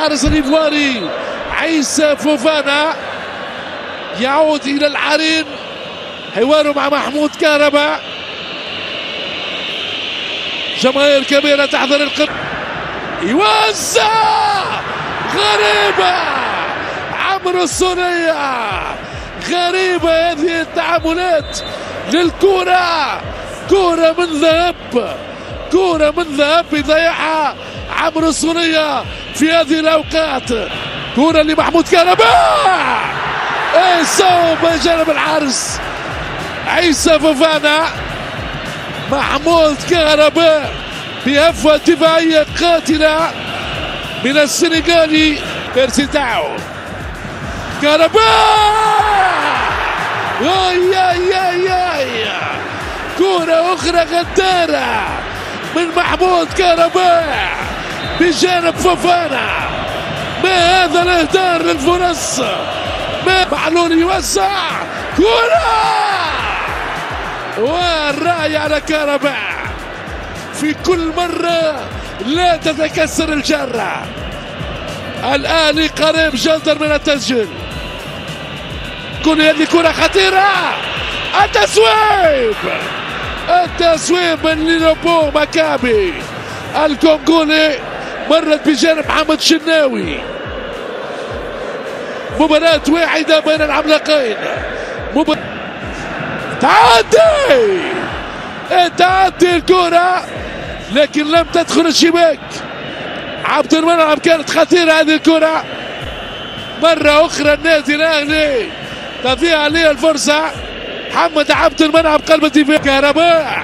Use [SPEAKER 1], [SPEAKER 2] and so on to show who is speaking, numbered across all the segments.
[SPEAKER 1] الحارس الإيفواري عيسى فوفانا يعود إلى العرين، حواره مع محمود كهرباء. جماهير كبيرة تحضر القمة، يوزع غريبة عمرو السورية. غريبة هذه التعاملات للكرة، كرة من ذهب، كرة من ذهب يضيعها عمرو السورية في هذه الأوقات. كرة لمحمود كهرباء، صوب جانب الحارس عيسى فوفانا. محمود كهرباء بهفوة دفاعية قاتلة من السنغالي بيرسي تاو. كهرباء كرة أخرى غدارة من محمود كهرباء بجانب فوفانا. ما هذا الإهدار للفرص، ما معلول يوسع كرة، والرأي على كهرباء في كل مرة لا تتكسر الجرة. الأهلي قريب جدا من التسجيل. كل هذه كرة خطيرة، التسويب من لينوبو مكابي الكونغولي، مرت بجانب محمد شناوي. مباراة واحدة بين العملاقين. تعدي الكرة لكن لم تدخل الشباك. عبد المنعم كانت خطيرة هذه الكرة. مرة أخرى النادي الأهلي تضيع عليه الفرصة. محمد عبد المنعم قلب الدفاع. كهرباء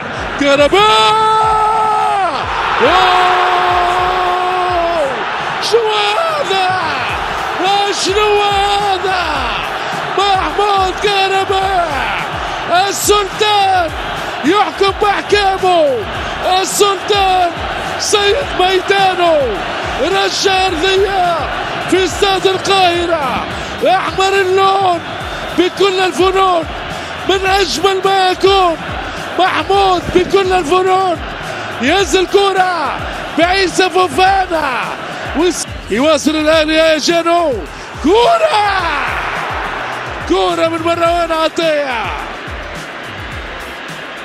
[SPEAKER 1] شنو هذا؟ محمود كهرباء السلطان يحكم بأحكامه، السلطان سيد ميدانه. رجع أرضية في استاد القاهرة، أحمر اللون بكل الفنون، من أجمل ما يكون. محمود بكل الفنون ينزل كرة بعيسى فوفانا، يواصل الأهلي يا جانو. كرة من مروان عطية.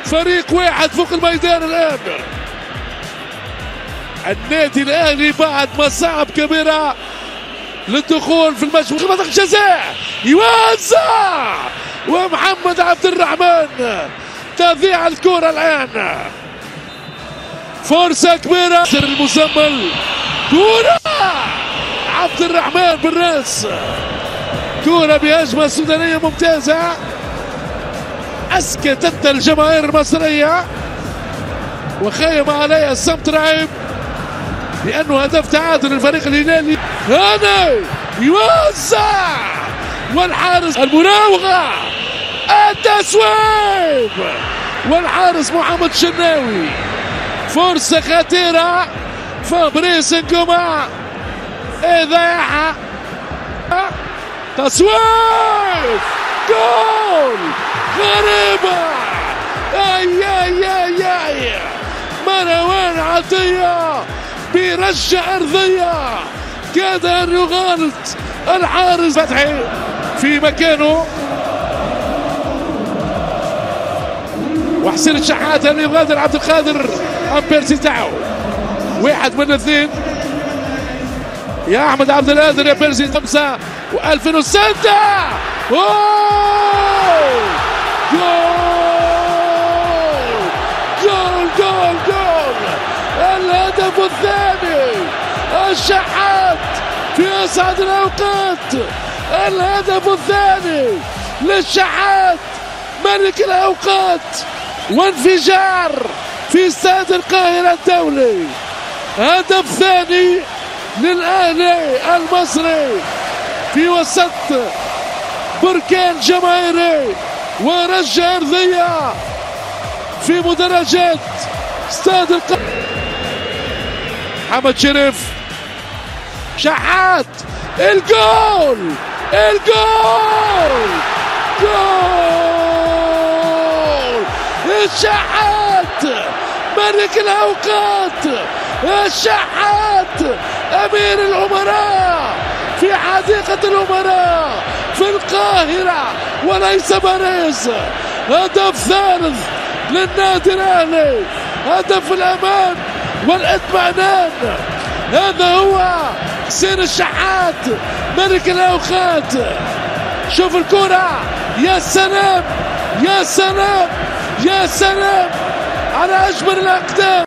[SPEAKER 1] فريق واحد فوق الميدان الآن. النادي الأهلي بعد مصاعب كبيرة للدخول في الماتش. منطقة الجزاء يوزع، ومحمد عبد الرحمن تضيع الكرة الآن. فرصة كبيرة المزمل. كرة عبد الرحمن بالراس، كرة بهجمة سودانية ممتازة أسكتت الجماهير المصرية وخيم عليها الصمت رهيب، لأنه هدف تعادل الفريق الهلالي. هنا يوزع، والحارس المراوغة، التسويب، والحارس محمد شناوي. فرصة خطيرة، فابريس نكوما ضيعها. تسويب، جول، غريبة. مروان عطية بيرجع أرضية، كاد أن يغالط الحارس فتحي في مكانه. وحسين الشحات اللي يغادر عبد القادر أم بيرسي تاو. واحد من الاثنين، يا أحمد عبد القادر يا بيرسي. 5 و2006 جول، جول جول جول. الهدف الثاني، الشحات في أسعد الأوقات. الهدف الثاني للشحات، ملك الأوقات، وانفجار في استاد القاهرة الدولي. هدف ثاني للأهلي المصري في وسط بركان جماهيري، ورجع أرضية في مدرجات استاد القاهرة. محمد شريف، شحات، الجول، الجول، جول. الشحات ملك الأوقات، الشحات أمير الأمراء في حديقة الأمراء في القاهرة وليس باريس. هدف ثالث للنادي الأهلي، هدف الأمان والاطمئنان. هذا هو حسين الشحات ملك الأوقات. شوف الكرة، يا سلام يا سلام يا سلام على أجمل الأقدام.